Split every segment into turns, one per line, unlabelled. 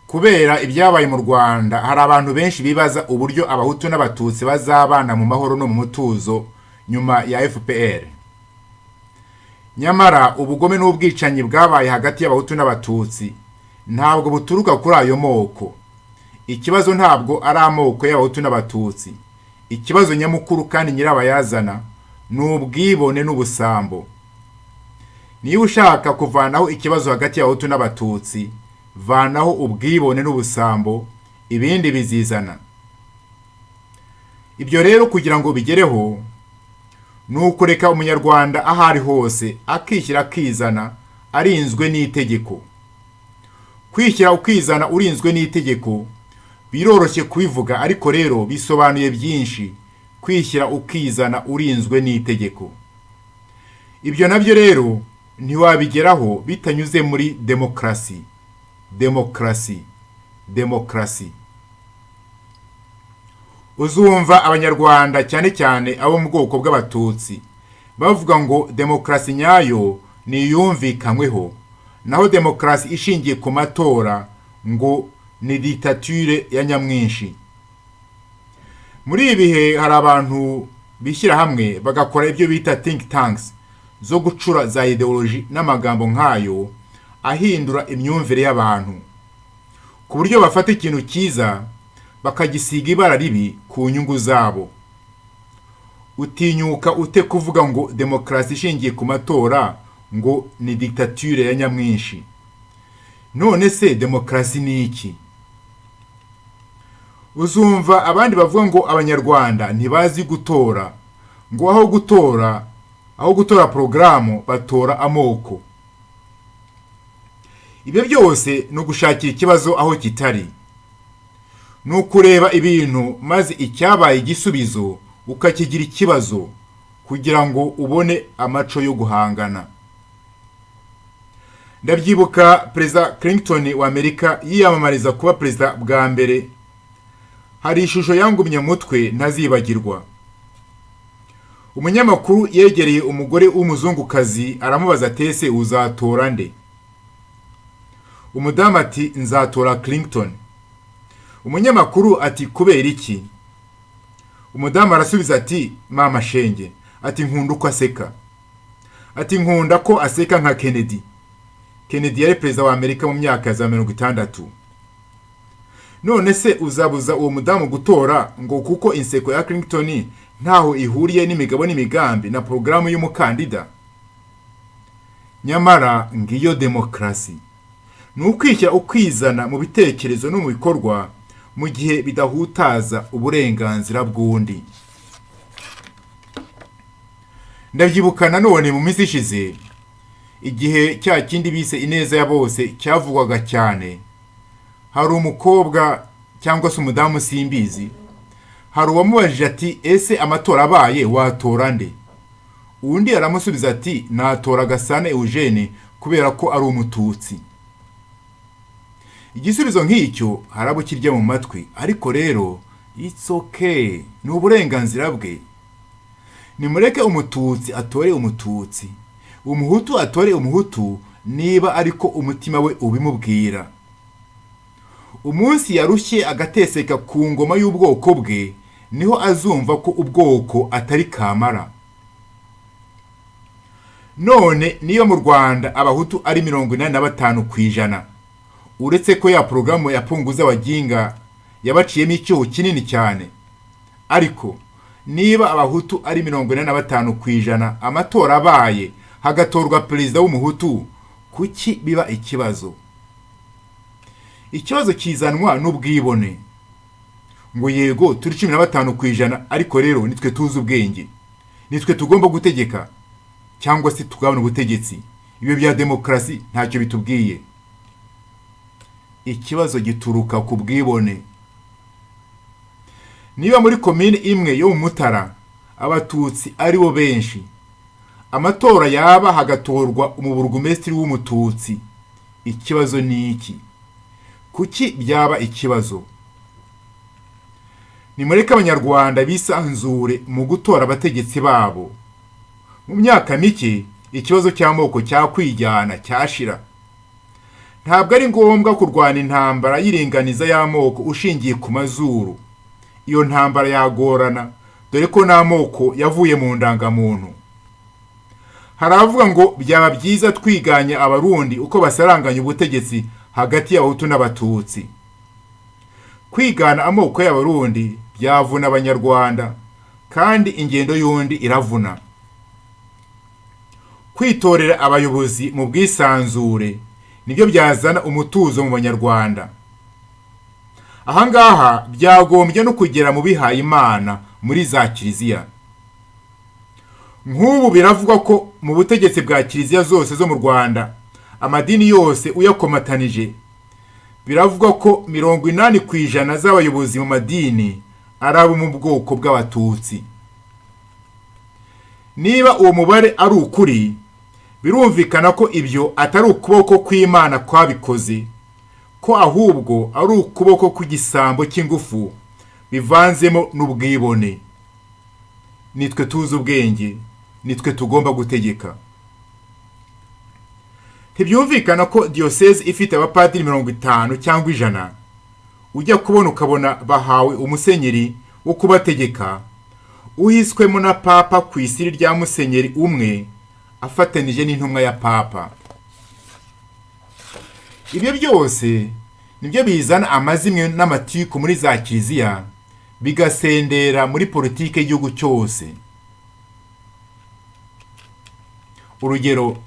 Kubera ibyabaye mu Rwanda hari abantu benshi bibaza uburyo abahutu n'abatutsi bazabana mu mahoro no mu mutuzo nyuma ya FPR. Nyamara ubugome n'ubwicanyi bwabaye hagati y'abahutu n'abatutsi ntabwo buturuka kuri ayo moko. Ikibazo ntabwo ari amoko y'abahutu n'abatutsi. Ikibazo nyamukuru kandi nyirabayazana n'ubwibone n'ubusambo. Niba ushaka kuvanaho ikibazo hagati y'abahutu n'abatutsi, vanaho ubwibone n'ubusambo, ibindi bizizana. Ibyo rero kugira ngo bigereho nukureka umunyarwanda ahari hose akishyira akizana arinzwe n'itegeko. Kwishyira ukizana urinzwe n'itegeko biroroshye kubivuga, ariko rero bisobanuye byinshi. Kwishyira ukizana urinzwe n'itegeko, ibyo nabyo rero ntiwabigeraho bitanyuze muri demokarasi. Uzumva abanyarwanda cyane cyane abo mu bwoko bw'abatutsi bavuga ngo demokarasi nyayo ni yumvikanyweho, naho demokarasi ishingiye ku matora ngo ni DICTATURE ya nyamwinshi. Muri ibi bihe hari abantu bishyira hamwe bagakora ibyo bita think tanks zo gucura za ideology n'amagambo nk'ayo ahindura imyumvire y'abantu, ku buryo bafata ikintu cyiza bakagisiga ibara ribi ku nyungu zabo. Utinyuka ute kuvuga ngo demokarasi ishingiye ku matora ngo ni DICTATURE ya nyamwinshi? None se demokarasi ni iki? Uzumva abandi bavuga ngo abanyarwanda ntibazi gutora, ngo aho gutora porogaramu batora amoko. Ibyo byose ni ugushakira ikibazo aho kitari. Ni ukureba ibintu maze icyabaye igisubizo ukakigira ikibazo kugira ngo ubone amaco yo guhangana. Ndabyibuka Perezida Clinton wa Amerika yiyamamariza kuba perezida bwa mbere, hari ishusho yangumye mutwe ntazibagirwa. Umunyamakuru yegereye umugore w'umuzungukazi aramubaza atese uzatora nde? Umudamu ati nzatora Clinton. Umunyamakuru ati kubera iki? Umudamu arasubiza ati mama shenge, ati nkunda uko aseka. Ati nkunda ko aseka nka Kennedy. Kennedy yari perezida wa Amerika mu myaka za 60. None se uzabuza uwo mudamu gutora ngo kuko inseko ya Clinton ntaho ihuriye n'imigabo n'imigambi na programu y'umukandida? Nyamara ngiyo demokarasi. Nukwishyira ukizana mu bitekerezo no mu bikorwa mu gihe bidahutaza uburenganzira bw'undi. Ndabyibuka nanone mu minsi ishize igihe cya kindi bise ineza ya bose cyavugwaga cyane. Hari umukobwa cyangwa se umudamu simbizi, hari uwamubajije ati ese amatora abaye watora nde? Undi aramusubiza ati natora Gasana Eugene kubera ko ari umututsi. Igisubizo nk'icyo harabo kirya mu matwi, ariko rero it's okay, ni uburenganzira bwe. Nimureke umututsi atore umututsi, umuhutu atore umuhutu niba ariko umutima we ubimubwira. Umunsi yarushye agateseka ku ngoma y'ubwoko bwe niho azumva ko ubwoko atari kamara. None niyo mu Rwanda abahutu ari 85%, uretse ko ya programu yapunguza abaginga yabaciyemo icyo kinini cyane. Ariko niba abahutu ari 85%, amatora abaye hagatorwa perezida w'umuhutu, kuki biba ikibazo? Ikibazo kizanwa n'ubwibone. Ngo yego turi 15%, ariko rero nitwe tuzi ubwenge, nitwe tugomba gutegeka cyangwa se tugabana ubutegetsi. Ibyo bya demokarasi ntacyo bitubwiye. Ikibazo gituruka ku bwibone. Niba muri komine imwe yo mu Mutara abatutsi ari bo benshi, amatora yaba hagatorwa umuburugumesitiri w'umututsi, ikibazo ni iki? Kuki byaba ikibazo? Nimureke abanyarwanda bisanzure mu gutora abategetsi babo. Mu myaka mike ikibazo cy'amoko cyakwijyana cyashira. ntabwo ari ngombwa kurwana intambara y'iringaniza y'amoko ushingiye ku mazuru. Iyo ntambara yagorana dore ko n'amoko yavuye mu ndangamuntu. Haravuga ngo byaba byiza twiganya abarundi uko basaranganya ubutegetsi hagati y'abahutu n'abatutsi. Kwigana amoko y'abarundi byavuna abanyarwanda, kandi ingendo y'undi iravuna. Kwitorera abayobozi mu bwisanzure nibyo byazana umutuzo mu banyarwanda. Ahangaha byagombye no kugera mu bihaye Imana muri za kiliziya. Nk'ubu biravugwa ko mu butegetsi bwa kiliziya zose zo mu Rwanda, amadini yose uyakomatanije, biravugwa ko 80% z'abayobozi mu madini ari abo mu bwoko bw'abatutsi. Niba uwo mubare ari ukuri, birumvikana ko ibyo atari ukuboko kw'Imana kwabikoze, ko ahubwo ari ukuboko kw'igisambo cy'ingufu bivanzemo n'ubwibone. Nitwe tuzi ubwenge, nitwe tugomba gutegeka. Ntibyumvikana ko diyoseze ifite abapadiri 50 cyangwa 100 ujya kubona ukabona bahawe umusenyeri wo kubategeka, uhiswemo na papa ku isiri rya musenyeri umwe afatanije n'intumwa ya papa. Ibyo byose nibyo bizana amazimwe n'amatiku muri za kiliziya, bigasendera muri politike y'igihugu cyose. Urugero,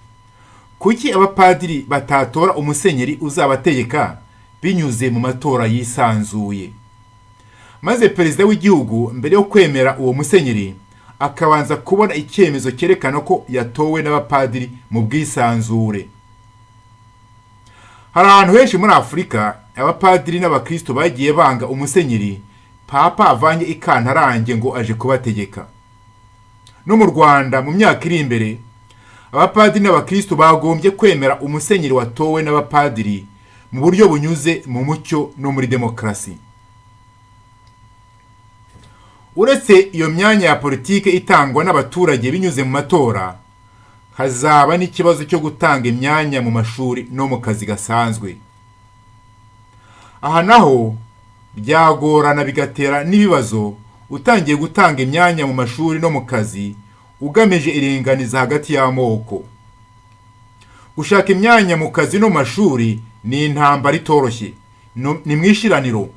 kuki abapadiri batatora umusenyeri uzabategeka binyuze mu matora yisanzuye, maze perezida w'igihugu mbere yo kwemera uwo musenyeri akabanza kubona icyemezo cyerekana ko yatowe n'abapadiri mu bwisanzure? Hari ahantu henshi muri Afurika abapadiri n'abakristo bagiye banga umusenyeri papa avanye ikantarange ngo aje kubategeka. No mu Rwanda mu myaka iri imbere, abapadiri n'abakristo bagombye kwemera umusenyeri watowe n'abapadiri mu buryo bunyuze mu mucyo no muri demokarasi. Uretse iyo myanya ya politike itangwa n'abaturage binyuze mu matora, hazaba n'ikibazo cyo gutanga imyanya mu mashuri no mu kazi gasanzwe. Aha naho byagorana bigatera n'ibibazo utangiye gutanga imyanya mu mashuri no mu kazi ugamije iringaniza hagati y'amoko. Gushaka imyanya mu kazi no mu mashuri ni intambara itoroshye, ni mwishiraniro.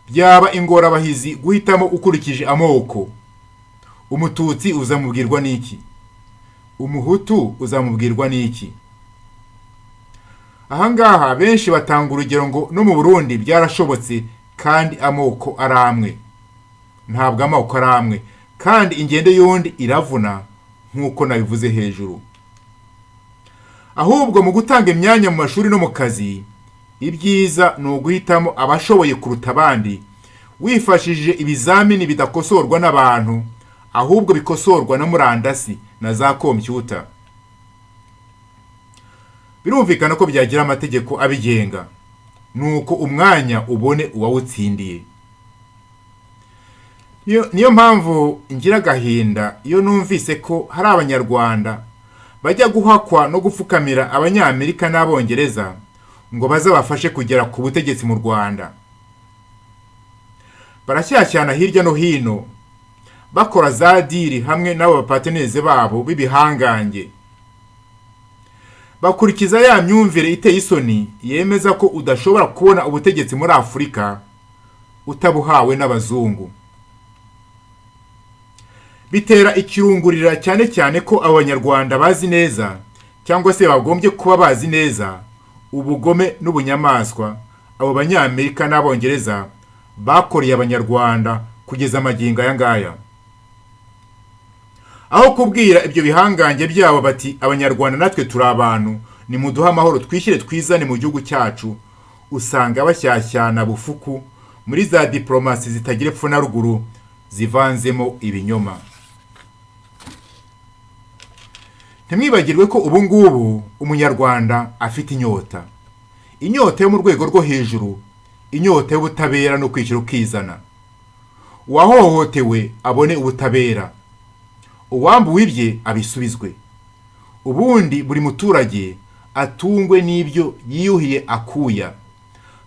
Byaba ingorabahizi guhitamo ukurikije amoko. Umututsi uzamubwirwa n'iki? Umuhutu uzamubwirwa n'iki? Ahangaha benshi batanga urugero ngo no mu Burundi byarashobotse, kandi amoko aramwe. Ntabwo amoko aramwe, kandi ingendo y'undi iravuna nk'uko nabivuze hejuru. Ahubwo mu gutanga imyanya mu mashuri no mu kazi, ibyiza ni uguhitamo abashoboye kuruta abandi, wifashishije ibizamini bidakosorwa n'abantu, ahubwo bikosorwa na murandasi na za kompyuta. Birumvikana ko byagira amategeko abigenga, nuko umwanya ubone uwawutsindiye. Niyo mpamvu ngira agahinda iyo numvise ko hari abanyarwanda bajya guhakwa no gupfukamira abanyamerika n'abongereza ngo bazabafashe kugera ku butegetsi mu Rwanda. Barashyashyana hirya no hino bakora za diri hamwe n'abo bapateneze babo b'ibihangange. Bakurikiza ya myumvire iteye isoni yemeza ko udashobora kubona ubutegetsi muri Afurika utabuhawe n'abazungu. Bitera ikirungurira cyane cyane ko abanyarwanda bazi neza, cyangwa se bagombye kuba bazi neza, ubugome n'ubunyamaswa abo banyamerika n'abongereza bakoreye abanyarwanda kugeza amagingo aya ngaya. Aho kubwira ibyo bihangange byabo bati abanyarwanda natwe turi abantu, ni muduha amahoro twishyire twizane mu gihugu cyacu, usanga bashyashyana bufuku muri za diplomasi zitagira epfo na ruguru zivanzemo ibinyoma. Ntimwibagirwe ko ubu ngubu umunyarwanda afite inyota yo mu rwego rwo hejuru, inyota y'ubutabera no kwishyira ukizana. Uwahohotewe abone ubutabera, uwambuwe ibye abisubizwe, ubundi buri muturage atungwe n'ibyo yiyuhiye akuya,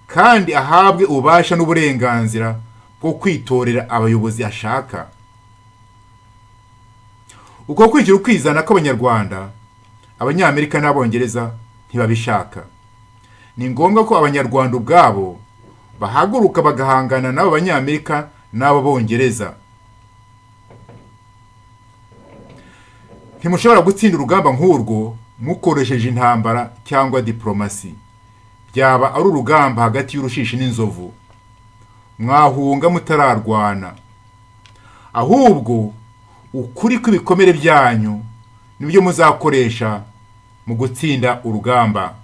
kandi ahabwe ububasha n'uburenganzira bwo kwitorera abayobozi ashaka. Uko kwishyira ukizana kw'Abanyarwanda, Abanyamerika n'Abongereza ntibabishaka. Ni ngombwa ko Abanyarwanda ubwabo bahaguruka bagahangana n'abo Banyamerika n'abo Bongereza. Ntimushobora gutsinda urugamba nk'urwo mukoresheje intambara cyangwa diplomasi. Byaba ari urugamba hagati y'urushishi n'inzovu. Mwahunga mutararwana. Ahubwo ukuri kw'ibikomere byanyu nibyo muzakoresha mu gutsinda urugamba.